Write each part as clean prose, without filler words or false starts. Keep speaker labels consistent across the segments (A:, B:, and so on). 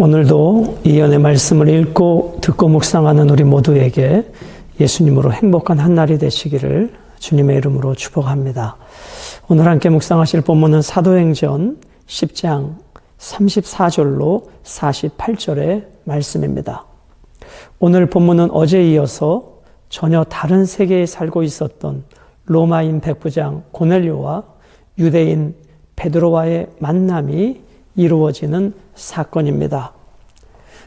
A: 오늘도 이 연의 말씀을 읽고 듣고 묵상하는 우리 모두에게 예수님으로 행복한 한 날이 되시기를 주님의 이름으로 축복합니다. 오늘 함께 묵상하실 본문은 사도행전 10장 34절로 48절의 말씀입니다. 오늘 본문은 어제에 이어서 전혀 다른 세계에 살고 있었던 로마인 백부장 고넬료와 유대인 베드로와의 만남이 이루어지는 사건입니다.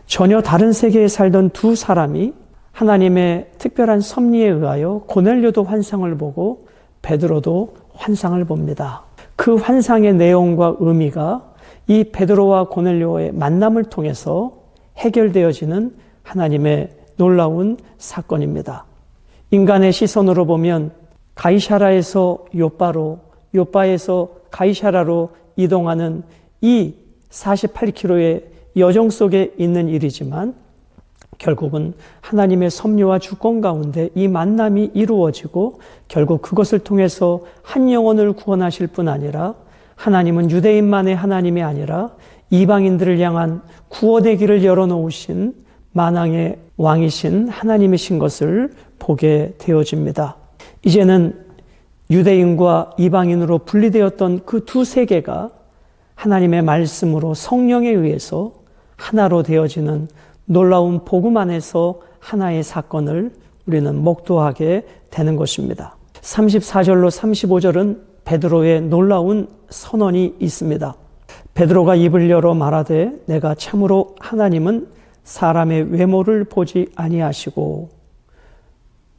A: 전혀 다른 세계에 살던 두 사람이 하나님의 특별한 섭리에 의하여 고넬료도 환상을 보고 베드로도 환상을 봅니다. 그 환상의 내용과 의미가 이 베드로와 고넬료의 만남을 통해서 해결되어지는 하나님의 놀라운 사건입니다. 인간의 시선으로 보면 가이사라에서 요빠로, 요빠에서 가이사라로 이동하는 이 48km의 여정 속에 있는 일이지만 결국은 하나님의 섭리와 주권 가운데 이 만남이 이루어지고 결국 그것을 통해서 한 영혼을 구원하실 뿐 아니라 하나님은 유대인만의 하나님이 아니라 이방인들을 향한 구원의 길을 열어놓으신 만왕의 왕이신 하나님이신 것을 보게 되어집니다. 이제는 유대인과 이방인으로 분리되었던 그 두 세계가 하나님의 말씀으로 성령에 의해서 하나로 되어지는 놀라운 복음 안에서 하나의 사건을 우리는 목도하게 되는 것입니다. 34절로 35절은 베드로의 놀라운 선언이 있습니다. 베드로가 입을 열어 말하되 내가 참으로 하나님은 사람의 외모를 보지 아니하시고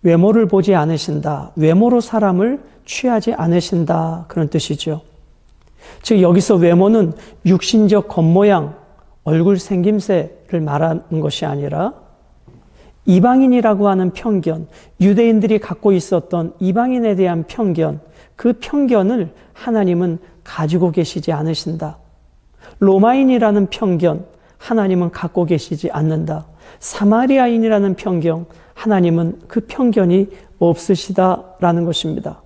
A: 외모를 보지 않으신다. 외모로 사람을 취하지 않으신다. 그런 뜻이죠. 즉 여기서 외모는 육신적 겉모양, 얼굴 생김새를 말하는 것이 아니라 이방인이라고 하는 편견, 유대인들이 갖고 있었던 이방인에 대한 편견, 그 편견을 하나님은 가지고 계시지 않으신다. 로마인이라는 편견, 하나님은 갖고 계시지 않는다. 사마리아인이라는 편견, 하나님은 그 편견이 없으시다라는 것입니다.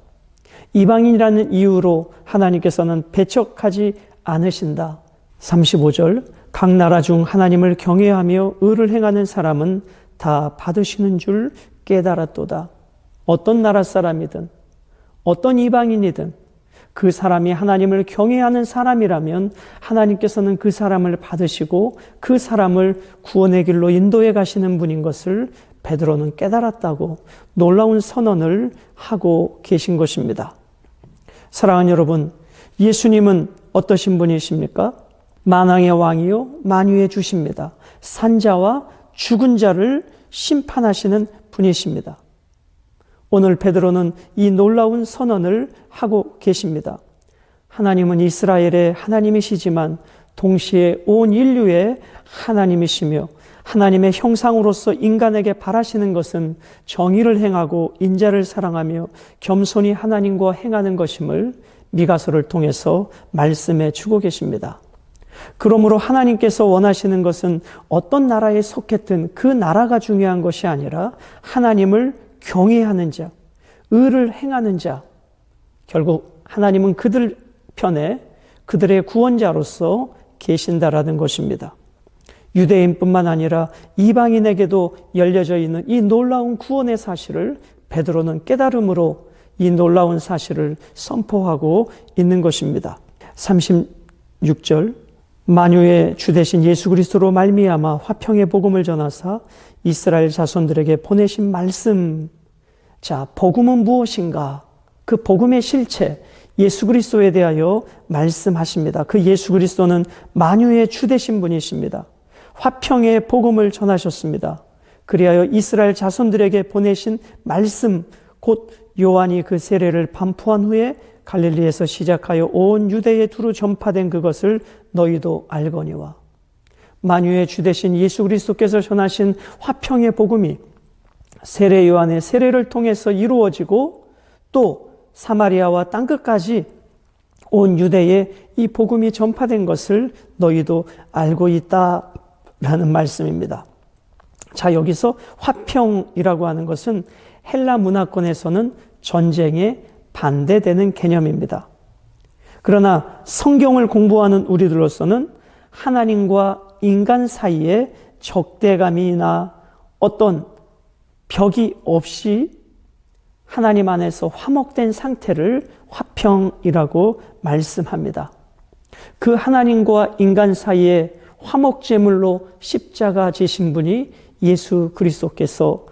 A: 이방인이라는 이유로 하나님께서는 배척하지 않으신다. 35절 각 나라 중 하나님을 경외하며 의를 행하는 사람은 다 받으시는 줄 깨달았도다. 어떤 나라 사람이든 어떤 이방인이든 그 사람이 하나님을 경외하는 사람이라면 하나님께서는 그 사람을 받으시고 그 사람을 구원의 길로 인도해 가시는 분인 것을 베드로는 깨달았다고 놀라운 선언을 하고 계신 것입니다. 사랑하는 여러분, 예수님은 어떠신 분이십니까? 만왕의 왕이요 만유의 주십니다. 산자와 죽은 자를 심판하시는 분이십니다. 오늘 베드로는 이 놀라운 선언을 하고 계십니다. 하나님은 이스라엘의 하나님이시지만 동시에 온 인류의 하나님이시며 하나님의 형상으로서 인간에게 바라시는 것은 정의를 행하고 인자를 사랑하며 겸손히 하나님과 행하는 것임을 미가서를 통해서 말씀해 주고 계십니다. 그러므로 하나님께서 원하시는 것은 어떤 나라에 속했든 그 나라가 중요한 것이 아니라 하나님을 경외하는 자, 의를 행하는 자, 결국 하나님은 그들 편에 그들의 구원자로서 계신다라는 것입니다. 유대인뿐만 아니라 이방인에게도 열려져 있는 이 놀라운 구원의 사실을 베드로는 깨달음으로 이 놀라운 사실을 선포하고 있는 것입니다. 36절 만유의 주 되신 예수 그리스도로 말미암아 화평의 복음을 전하사 이스라엘 자손들에게 보내신 말씀. 자, 복음은 무엇인가? 그 복음의 실체, 예수 그리스도에 대하여 말씀하십니다. 그 예수 그리스도는 만유의 주 되신 분이십니다. 화평의 복음을 전하셨습니다. 그리하여 이스라엘 자손들에게 보내신 말씀, 곧 요한이 그 세례를 반포한 후에 갈릴리에서 시작하여 온 유대에 두루 전파된 그것을 너희도 알거니와. 만유의 주 되신 예수 그리스도께서 전하신 화평의 복음이 세례 요한의 세례를 통해서 이루어지고 또 사마리아와 땅끝까지 온 유대에 이 복음이 전파된 것을 너희도 알고 있다라는 말씀입니다. 자, 여기서 화평이라고 하는 것은 헬라 문화권에서는 전쟁에 반대되는 개념입니다. 그러나 성경을 공부하는 우리들로서는 하나님과 인간 사이에 적대감이나 어떤 벽이 없이 하나님 안에서 화목된 상태를 화평이라고 말씀합니다. 그 하나님과 인간 사이에 화목제물로 십자가 지신 분이 예수 그리스도께서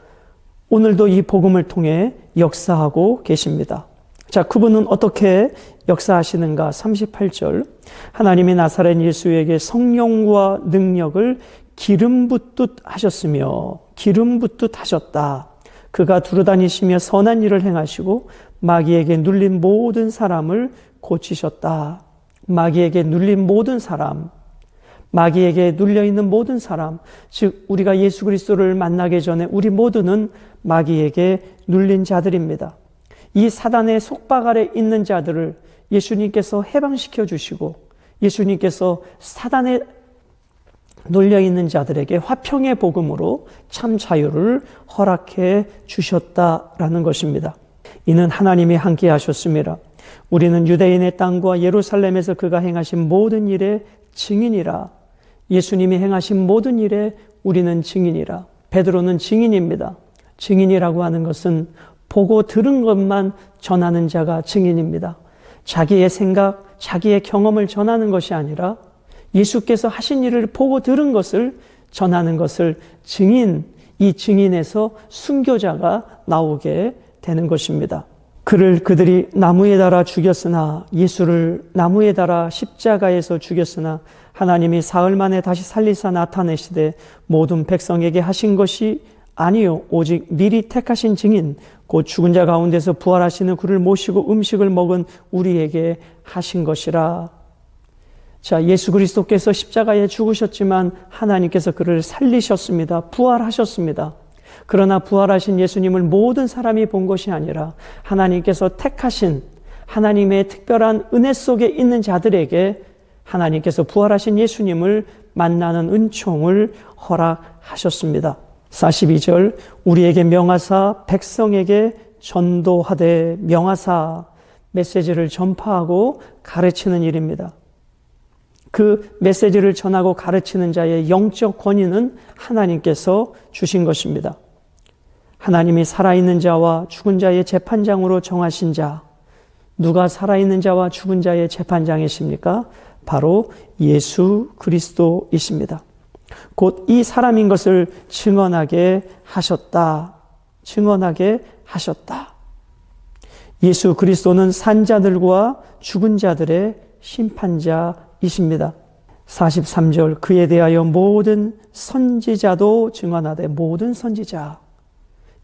A: 오늘도 이 복음을 통해 역사하고 계십니다. 자, 그분은 어떻게 역사하시는가? 38절. 하나님이 나사렛 예수에게 성령과 능력을 기름 붓듯 하셨으며 기름 붓듯 하셨다. 그가 두루다니시며 선한 일을 행하시고 마귀에게 눌린 모든 사람을 고치셨다. 마귀에게 눌린 모든 사람, 마귀에게 눌려있는 모든 사람, 즉 우리가 예수 그리스도를 만나기 전에 우리 모두는 마귀에게 눌린 자들입니다. 이 사단의 속박 아래 있는 자들을 예수님께서 해방시켜 주시고 예수님께서 사단에 눌려있는 자들에게 화평의 복음으로 참 자유를 허락해 주셨다라는 것입니다. 이는 하나님이 함께 하셨습니다. 우리는 유대인의 땅과 예루살렘에서 그가 행하신 모든 일의 증인이라. 예수님이 행하신 모든 일에 우리는 증인이라. 베드로는 증인입니다. 증인이라고 하는 것은 보고 들은 것만 전하는 자가 증인입니다. 자기의 생각, 자기의 경험을 전하는 것이 아니라 예수께서 하신 일을 보고 들은 것을 전하는 것을 증인, 이 증인에서 순교자가 나오게 되는 것입니다. 그들이 나무에 달아 죽였으나, 예수를 나무에 달아 십자가에서 죽였으나 하나님이 사흘 만에 다시 살리사 나타내시되 모든 백성에게 하신 것이 아니요 오직 미리 택하신 증인 곧 죽은 자 가운데서 부활하시는 그를 모시고 음식을 먹은 우리에게 하신 것이라. 자, 예수 그리스도께서 십자가에 죽으셨지만 하나님께서 그를 살리셨습니다. 부활하셨습니다. 그러나 부활하신 예수님을 모든 사람이 본 것이 아니라 하나님께서 택하신 하나님의 특별한 은혜 속에 있는 자들에게 하나님께서 부활하신 예수님을 만나는 은총을 허락하셨습니다. 42절 우리에게 명하사 백성에게 전도하되, 명하사 메시지를 전파하고 가르치는 일입니다. 그 메시지를 전하고 가르치는 자의 영적 권위는 하나님께서 주신 것입니다. 하나님이 살아있는 자와 죽은 자의 재판장으로 정하신 자, 누가 살아있는 자와 죽은 자의 재판장이십니까? 바로 예수 그리스도이십니다. 곧 이 사람인 것을 증언하게 하셨다. 증언하게 하셨다. 예수 그리스도는 산자들과 죽은 자들의 심판자이십니다. 43절 그에 대하여 모든 선지자도 증언하되, 모든 선지자,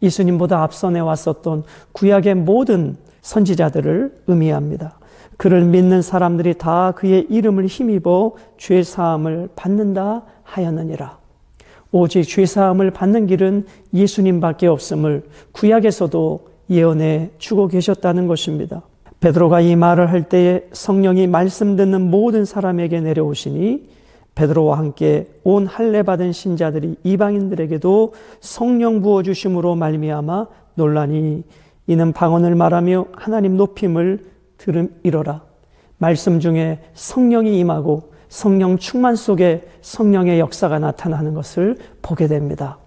A: 예수님보다 앞선에 왔었던 구약의 모든 선지자들을 의미합니다. 그를 믿는 사람들이 다 그의 이름을 힘입어 죄사함을 받는다 하였느니라. 오직 죄사함을 받는 길은 예수님밖에 없음을 구약에서도 예언해 주고 계셨다는 것입니다. 베드로가 이 말을 할 때에 성령이 말씀 듣는 모든 사람에게 내려오시니 베드로와 함께 온 할례 받은 신자들이 이방인들에게도 성령 부어주심으로 말미암아 논라니, 이는 방언을 말하며 하나님 높임을 들음이로라. 말씀 중에 성령이 임하고 성령 충만 속에 성령의 역사가 나타나는 것을 보게 됩니다.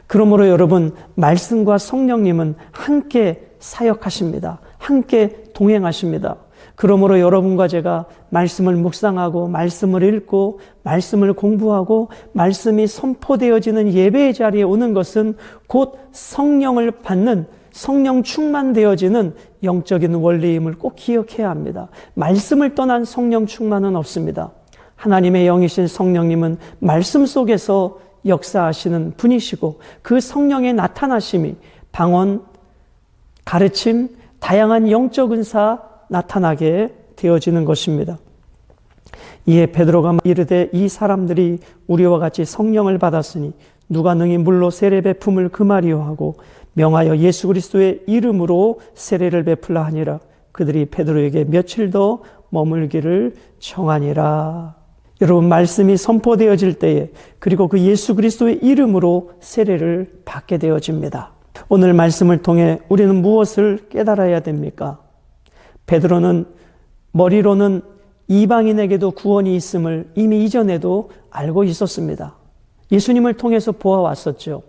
A: 그러므로 여러분, 말씀과 성령님은 함께 사역하십니다. 함께 동행하십니다. 그러므로 여러분과 제가 말씀을 묵상하고 말씀을 읽고 말씀을 공부하고 말씀이 선포되어지는 예배의 자리에 오는 것은 곧 성령을 받는, 성령 충만되어지는 영적인 원리임을 꼭 기억해야 합니다. 말씀을 떠난 성령 충만은 없습니다. 하나님의 영이신 성령님은 말씀 속에서 역사하시는 분이시고 그 성령의 나타나심이 방언, 가르침, 다양한 영적 은사 나타나게 되어지는 것입니다. 이에 베드로가 이르되, 이 사람들이 우리와 같이 성령을 받았으니 누가 능히 물로 세례 베품을 금하리요 하고 명하여 예수 그리스도의 이름으로 세례를 베풀라 하니라. 그들이 베드로에게 며칠 더 머물기를 청하니라. 여러분, 말씀이 선포되어질 때에 그리고 그 예수 그리스도의 이름으로 세례를 받게 되어집니다. 오늘 말씀을 통해 우리는 무엇을 깨달아야 됩니까? 베드로는 머리로는 이방인에게도 구원이 있음을 이미 이전에도 알고 있었습니다. 예수님을 통해서 보아왔었죠.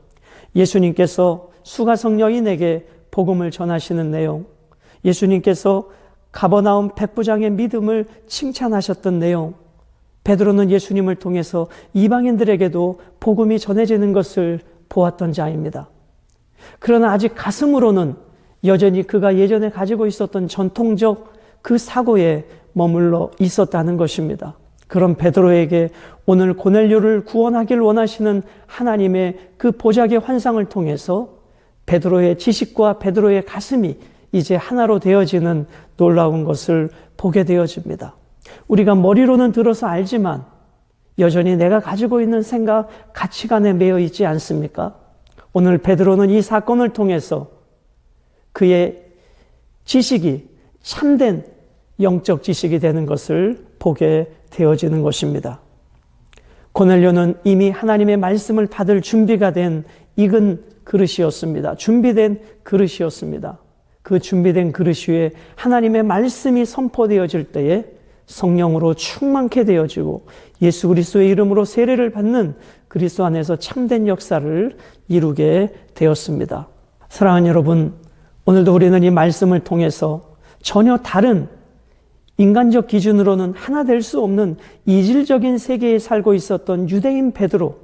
A: 예수님께서 수가성 여인에게 복음을 전하시는 내용, 예수님께서 가버나움 백부장의 믿음을 칭찬하셨던 내용, 베드로는 예수님을 통해서 이방인들에게도 복음이 전해지는 것을 보았던 자입니다. 그러나 아직 가슴으로는 여전히 그가 예전에 가지고 있었던 전통적 그 사고에 머물러 있었다는 것입니다. 그런 베드로에게 오늘 고넬료를 구원하길 원하시는 하나님의 그 보좌의 환상을 통해서 베드로의 지식과 베드로의 가슴이 이제 하나로 되어지는 놀라운 것을 보게 되어집니다. 우리가 머리로는 들어서 알지만 여전히 내가 가지고 있는 생각, 가치관에 매여 있지 않습니까? 오늘 베드로는 이 사건을 통해서 그의 지식이 참된 영적 지식이 되는 것을 보게 되어지는 것입니다. 고넬료는 이미 하나님의 말씀을 받을 준비가 된 익은 그릇이었습니다. 준비된 그릇이었습니다. 그 준비된 그릇 위에 하나님의 말씀이 선포되어질 때에 성령으로 충만케 되어지고 예수 그리스도의 이름으로 세례를 받는 그리스도 안에서 참된 역사를 이루게 되었습니다. 사랑하는 여러분, 오늘도 우리는 이 말씀을 통해서 전혀 다른 인간적 기준으로는 하나 될 수 없는 이질적인 세계에 살고 있었던 유대인 베드로,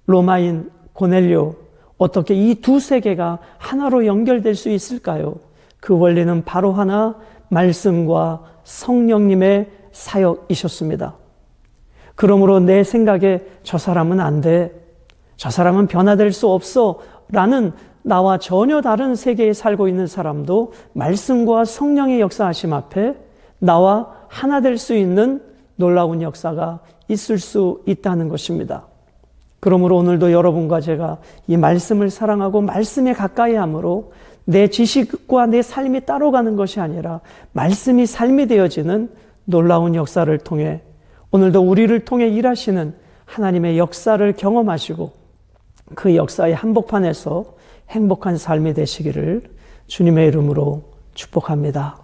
A: 로마인 고넬료, 어떻게 이 두 세계가 하나로 연결될 수 있을까요? 그 원리는 바로 하나, 말씀과 성령님의 사역이셨습니다. 그러므로 내 생각에 저 사람은 안 돼, 저 사람은 변화될 수 없어 라는 나와 전혀 다른 세계에 살고 있는 사람도 말씀과 성령의 역사하심 앞에 나와 하나 될 수 있는 놀라운 역사가 있을 수 있다는 것입니다. 그러므로 오늘도 여러분과 제가 이 말씀을 사랑하고 말씀에 가까이 함으로 내 지식과 내 삶이 따로 가는 것이 아니라 말씀이 삶이 되어지는 놀라운 역사를 통해 오늘도 우리를 통해 일하시는 하나님의 역사를 경험하시고 그 역사의 한복판에서 행복한 삶이 되시기를 주님의 이름으로 축복합니다.